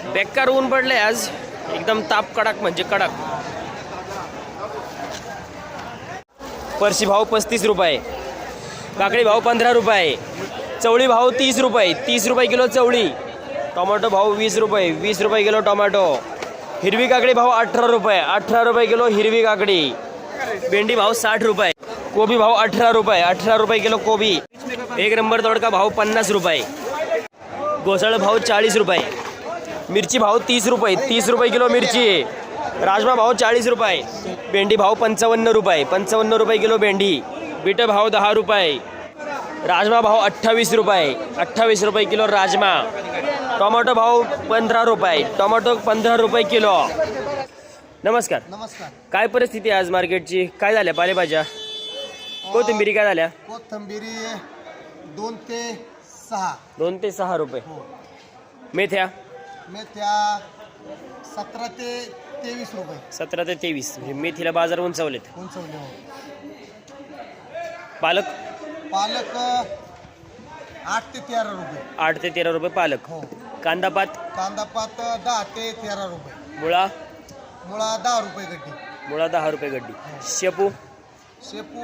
बेकार ऊन पडले आज, एकदम ताप कडक म्हणजे कडक. परशी भाव 35 रुपये, काकडी भाव 15 रुपये, चवळी भाव 30 रुपये, 30 रुपये किलो चवळी. टोमॅटो भाव 20 रुपये, 20 रुपये किलो टोमॅटो. हिरवी काकडी भाव 18 रुपये, 18 रुपये किलो हिरवी काकडी. भेंडी भाव 60 रुपये, कोबी भाव 18 रुपये, 18 रुपये किलो कोबी. एक नंबर दोडका भाव 50 रुपये, घोसाळ भाव 40 रुपये, मिरची भाव 30 रुपये, 30 रुपये किलो मिरची. राजमा भाव 40 रुपये, भेंडी भाव 55 रुपये, 55 रुपये किलो भेंडी. बीट भाव 10 रुपये, राजमा भाव 28 रुपये, 28 रुपये किलो राजमा. टोमॅटो भाव 15 रुपये, टोमॅटो 15 रुपये किलो. नमस्कार. नमस्कार. काय परिस्थिती आहे आज मार्केटची? काय झाल्या पालेभाज्या? कोथिंबिरी काय झाल्या? कोथिंबिरी 2 ते 6. 2 ते 6 रुपये. मेथ्या मेथ्या 17 ते 23 रुपये. 17 ते 23. म्हणजे मेथीला बाजार उंचावलेत. उंचवले हो. पालक पालक 8 ते 13 रुपये. 8 ते 13 रुपये पालक. हो. कांदापात कांदापात 10 ते 13 रुपये. मुळा मुळा 10 रुपये गड्डी. मुळा 10 रुपये गड्डी. शेपू शेपू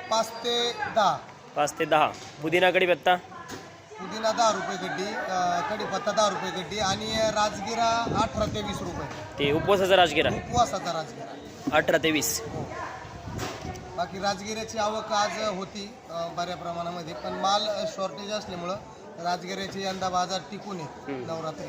5 ते 10. 5 ते 10. पुदिना कढीपत्ता पुदिना 10 रुपये गड्डी. कढीपत्ता 10 रुपये गड्डी. आणि राजगिरा 18 ते 20 रुपये. ते उपवासाचा राजगिरा उपवासाचा राजगिरा 18 ते 20. हो. बाकी राजगिऱ्याची आवक आज होती बऱ्या प्रमाणामध्ये, पण माल शॉर्टेज असल्यामुळं राजगिऱ्याची यंदा बाजार टिकून आहे नवरात्री.